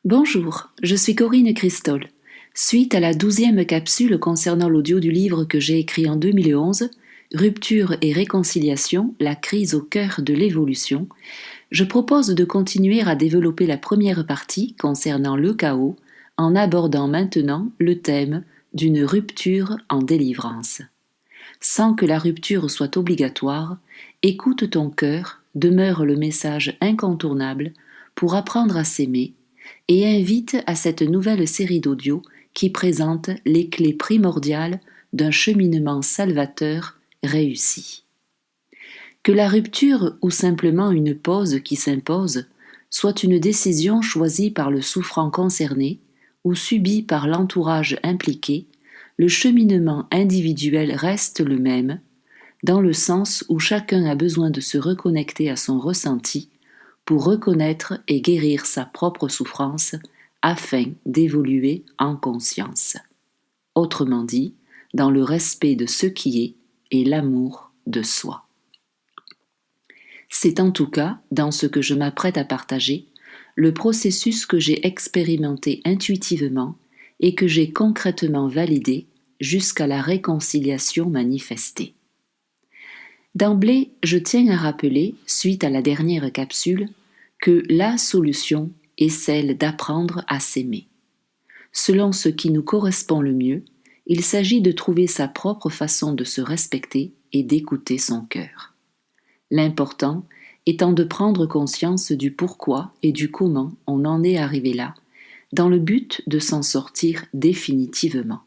Bonjour, je suis Corinne Cristol. Suite à la 12e capsule concernant l'audio du livre que j'ai écrit en 2011, Rupture et réconciliation, la crise au cœur de l'évolution, je propose de continuer à développer la première partie concernant le chaos en abordant maintenant le thème d'une rupture en délivrance. Sans que la rupture soit obligatoire, écoute ton cœur demeure le message incontournable pour apprendre à s'aimer et invite à cette nouvelle série d'audio qui présente les clés primordiales d'un cheminement salvateur réussi. Que la rupture ou simplement une pause qui s'impose soit une décision choisie par le souffrant concerné ou subie par l'entourage impliqué, le cheminement individuel reste le même, dans le sens où chacun a besoin de se reconnecter à son ressenti pour reconnaître et guérir sa propre souffrance afin d'évoluer en conscience. Autrement dit, dans le respect de ce qui est et l'amour de soi. C'est en tout cas, dans ce que je m'apprête à partager, le processus que j'ai expérimenté intuitivement et que j'ai concrètement validé jusqu'à la réconciliation manifestée. D'emblée, je tiens à rappeler, suite à la dernière capsule, que la solution est celle d'apprendre à s'aimer. Selon ce qui nous correspond le mieux, il s'agit de trouver sa propre façon de se respecter et d'écouter son cœur. L'important étant de prendre conscience du pourquoi et du comment on en est arrivé là, dans le but de s'en sortir définitivement.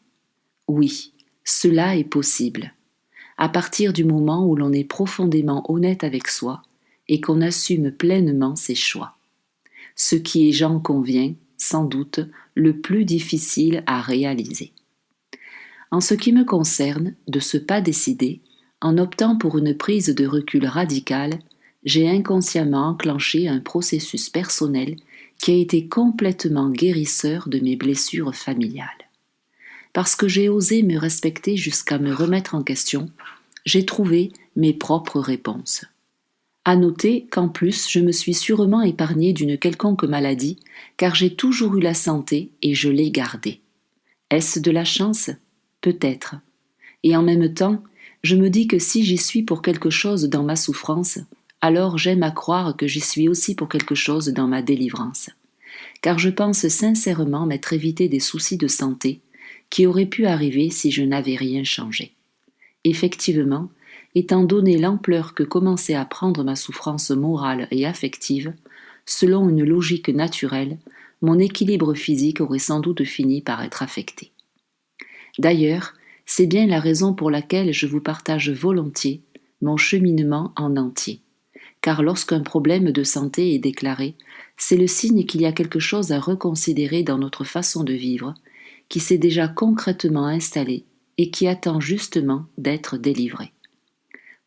Oui, cela est possible. À partir du moment où l'on est profondément honnête avec soi et qu'on assume pleinement ses choix. Ce qui est, j'en conviens, sans doute, le plus difficile à réaliser. En ce qui me concerne, de ce pas décidé, en optant pour une prise de recul radicale, j'ai inconsciemment enclenché un processus personnel qui a été complètement guérisseur de mes blessures familiales. Parce que j'ai osé me respecter jusqu'à me remettre en question, j'ai trouvé mes propres réponses. À noter qu'en plus, je me suis sûrement épargnée d'une quelconque maladie, car j'ai toujours eu la santé et je l'ai gardée. Est-ce de la chance ? Peut-être. Et en même temps, je me dis que si j'y suis pour quelque chose dans ma souffrance, alors j'aime à croire que j'y suis aussi pour quelque chose dans ma délivrance. Car je pense sincèrement m'être évité des soucis de santé qui auraient pu arriver si je n'avais rien changé. Effectivement, étant donné l'ampleur que commençait à prendre ma souffrance morale et affective, selon une logique naturelle, mon équilibre physique aurait sans doute fini par être affecté. D'ailleurs, c'est bien la raison pour laquelle je vous partage volontiers mon cheminement en entier. Car lorsqu'un problème de santé est déclaré, c'est le signe qu'il y a quelque chose à reconsidérer dans notre façon de vivre, qui s'est déjà concrètement installé et qui attend justement d'être délivré.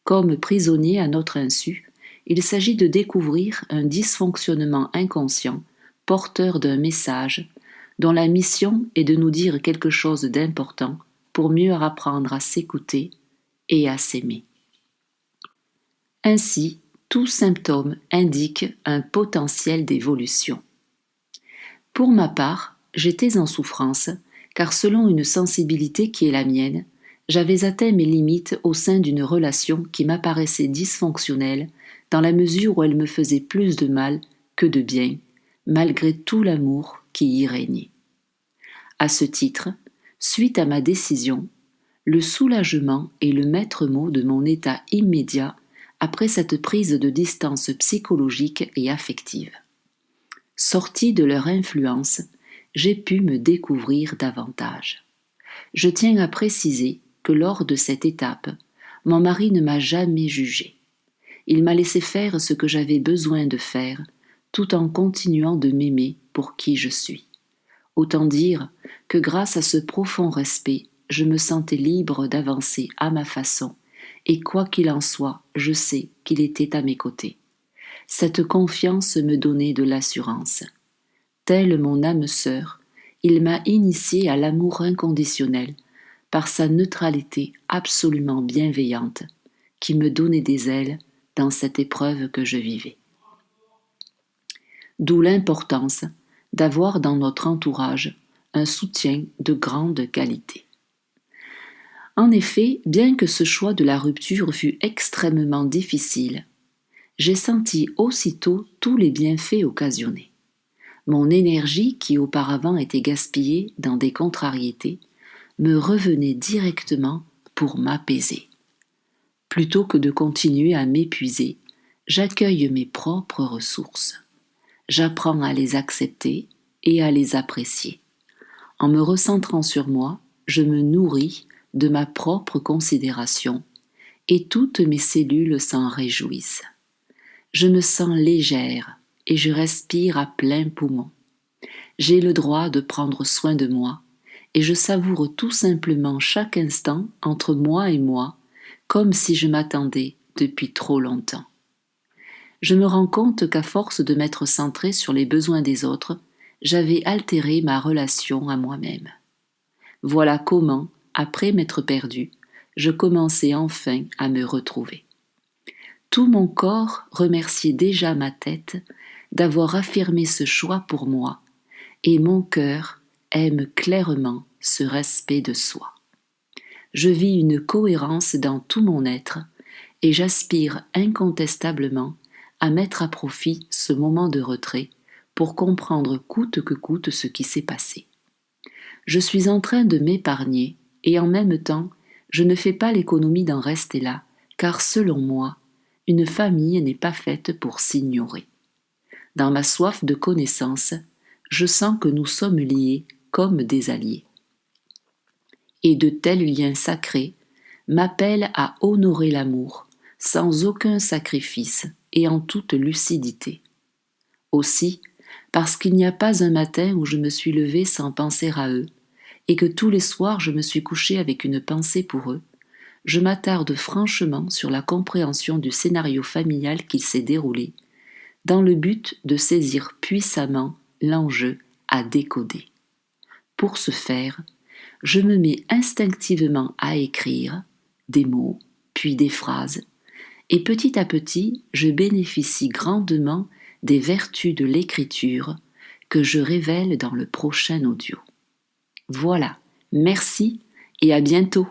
Comme prisonnier à notre insu, il s'agit de découvrir un dysfonctionnement inconscient, porteur d'un message, dont la mission est de nous dire quelque chose d'important pour mieux apprendre à s'écouter et à s'aimer. Ainsi, tout symptôme indique un potentiel d'évolution. Pour ma part, j'étais en souffrance, car selon une sensibilité qui est la mienne, j'avais atteint mes limites au sein d'une relation qui m'apparaissait dysfonctionnelle dans la mesure où elle me faisait plus de mal que de bien, malgré tout l'amour qui y régnait. À ce titre, suite à ma décision, le soulagement est le maître mot de mon état immédiat après cette prise de distance psychologique et affective. Sortie de leur influence, j'ai pu me découvrir davantage. Je tiens à préciser que lors de cette étape, mon mari ne m'a jamais jugée. Il m'a laissé faire ce que j'avais besoin de faire, tout en continuant de m'aimer pour qui je suis. Autant dire que grâce à ce profond respect, je me sentais libre d'avancer à ma façon, et quoi qu'il en soit, je sais qu'il était à mes côtés. Cette confiance me donnait de l'assurance. Tel mon âme sœur, il m'a initié à l'amour inconditionnel par sa neutralité absolument bienveillante qui me donnait des ailes dans cette épreuve que je vivais. D'où l'importance d'avoir dans notre entourage un soutien de grande qualité. En effet, bien que ce choix de la rupture fût extrêmement difficile, j'ai senti aussitôt tous les bienfaits occasionnés. Mon énergie, qui auparavant était gaspillée dans des contrariétés, me revenait directement pour m'apaiser. Plutôt que de continuer à m'épuiser, j'accueille mes propres ressources. J'apprends à les accepter et à les apprécier. En me recentrant sur moi, je me nourris de ma propre considération et toutes mes cellules s'en réjouissent. Je me sens légère et je respire à plein poumon. J'ai le droit de prendre soin de moi et je savoure tout simplement chaque instant entre moi et moi comme si je m'attendais depuis trop longtemps. Je me rends compte qu'à force de m'être centrée sur les besoins des autres, j'avais altéré ma relation à moi-même. Voilà comment, après m'être perdue, je commençais enfin à me retrouver. Tout mon corps remerciait déjà ma tête d'avoir affirmé ce choix pour moi, et mon cœur aime clairement ce respect de soi. Je vis une cohérence dans tout mon être et j'aspire incontestablement à mettre à profit ce moment de retrait pour comprendre coûte que coûte ce qui s'est passé. Je suis en train de m'épargner et en même temps, je ne fais pas l'économie d'en rester là, car selon moi, une famille n'est pas faite pour s'ignorer. Dans ma soif de connaissance, je sens que nous sommes liés comme des alliés. Et de tels liens sacrés m'appellent à honorer l'amour sans aucun sacrifice et en toute lucidité. Aussi, parce qu'il n'y a pas un matin où je me suis levée sans penser à eux, et que tous les soirs je me suis couchée avec une pensée pour eux, je m'attarde franchement sur la compréhension du scénario familial qu'il s'est déroulé, dans le but de saisir puissamment l'enjeu à décoder. Pour ce faire, je me mets instinctivement à écrire des mots, puis des phrases, et petit à petit, je bénéficie grandement des vertus de l'écriture que je révèle dans le prochain audio. Voilà, merci et à bientôt.